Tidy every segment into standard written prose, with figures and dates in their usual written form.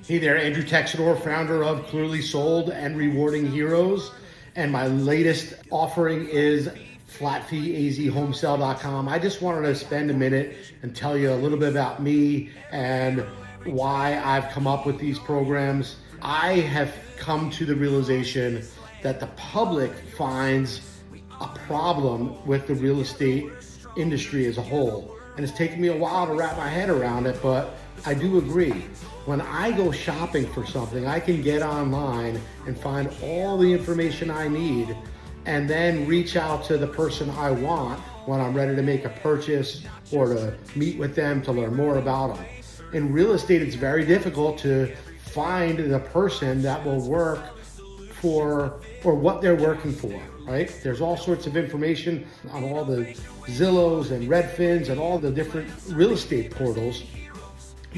Hey there, Andrew Texador, founder of Clearly Sold and Rewarding Heroes. And my latest offering is flatfeeazhomesale.com. I just wanted to spend a minute and tell you a little bit about me and why I've come up with these programs. I have come to the realization that the public finds a problem with the real estate industry as a whole. And it's taken me a while to wrap my head around it, but I do agree. When I go shopping for something, I can get online and find all the information I need and then reach out to the person I want when I'm ready to make a purchase or to meet with them to learn more about them. In real estate, it's very difficult to find the person that will work for or what they're working for, right? There's all sorts of information on all the Zillows and Redfins and all the different real estate portals.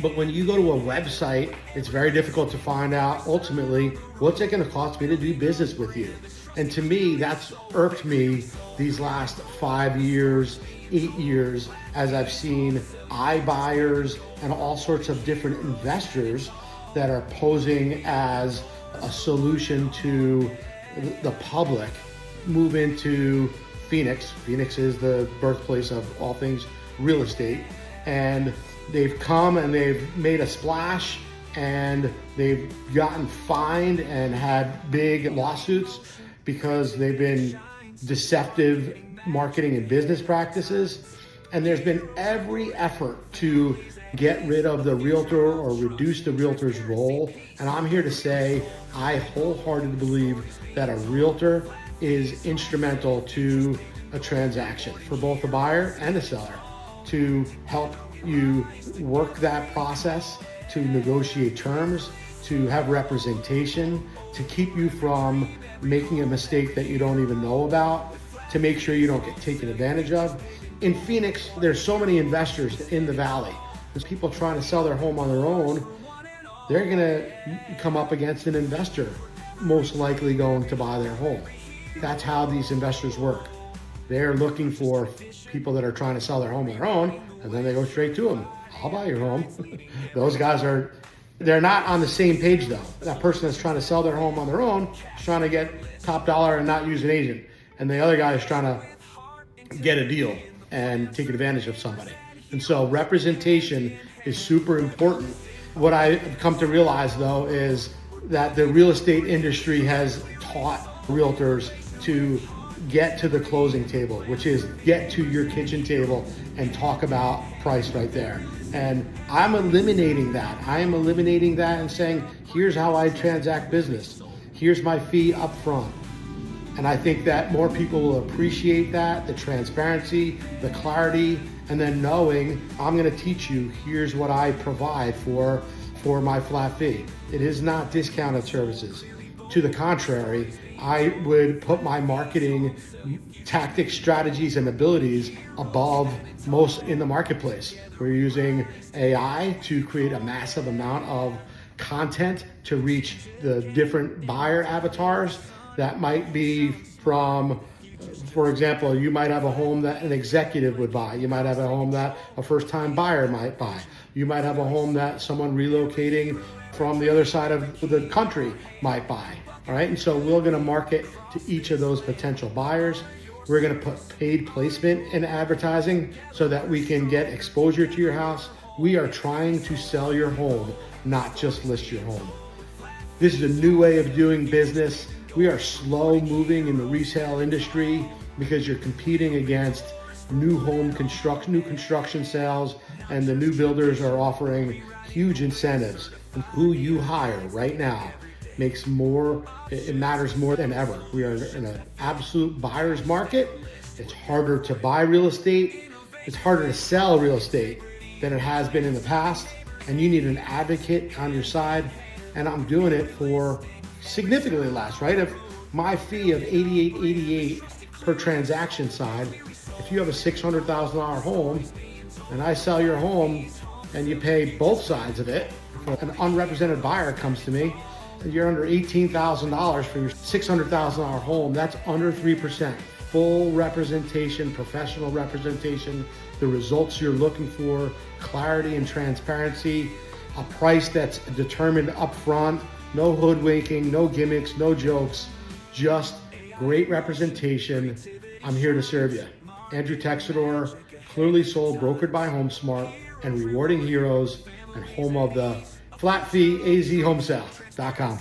But when you go to a website, it's very difficult to find out ultimately what's it going to cost me to do business with you. And to me, that's irked me these last 5 years, 8 years, as I've seen iBuyers and all sorts of different investors that are posing as a solution to the public move into Phoenix. Phoenix is the birthplace of all things real estate. And they've come and they've made a splash and they've gotten fined and had big lawsuits because they've been deceptive marketing and business practices. And there's been every effort to get rid of the realtor or reduce the realtor's role. And I'm here to say, I wholeheartedly believe that a realtor is instrumental to a transaction for both the buyer and the seller, to help you work that process, to negotiate terms, to have representation, to keep you from making a mistake that you don't even know about, to make sure you don't get taken advantage of. In Phoenix, there's so many investors in the valley. There's people trying to sell their home on their own. They're gonna come up against an investor, most likely going to buy their home. That's how these investors work. They're looking for people that are trying to sell their home on their own, and then they go straight to them. I'll buy your home. Those guys they're not on the same page though. That person that's trying to sell their home on their own is trying to get top dollar and not use an agent. And the other guy is trying to get a deal and take advantage of somebody. And so representation is super important. What I've come to realize though is that the real estate industry has taught realtors to get to the closing table, which is get to your kitchen table and talk about price right there. And I'm eliminating that. I am eliminating that and saying, here's how I transact business. Here's my fee up front. And I think that more people will appreciate that, the transparency, the clarity, and then knowing I'm gonna teach you, here's what I provide for my flat fee. It is not discounted services. To the contrary, I would put my marketing tactics, strategies, and abilities above most in the marketplace. We're using AI to create a massive amount of content to reach the different buyer avatars that might be from, for example, you might have a home that an executive would buy. You might have a home that a first-time buyer might buy. You might have a home that someone relocating from the other side of the country might buy. All right, and so we're gonna market to each of those potential buyers. We're gonna put paid placement in advertising so that we can get exposure to your house. We are trying to sell your home, not just list your home. This is a new way of doing business. We are slow moving in the resale industry because you're competing against new construction sales, and the new builders are offering huge incentives. And who you hire right now makes more, it matters more than ever. We are in an absolute buyer's market. It's harder to buy real estate. It's harder to sell real estate than it has been in the past. And you need an advocate on your side. And I'm doing it for significantly less, right? If my fee of $88.88 per transaction side, if you have a $600,000 home and I sell your home and you pay both sides of it, if an unrepresented buyer comes to me, you're under $18,000 for your $600,000 home, that's under 3%. Full representation, professional representation, the results you're looking for, clarity and transparency. a price that's determined up front, no hoodwinking, no gimmicks, no jokes, just great representation. I'm here to serve you. Andrew Texador, clearly sold, brokered by HomeSmart, and Rewarding Heroes, and home of the flat fee azhomesale.com.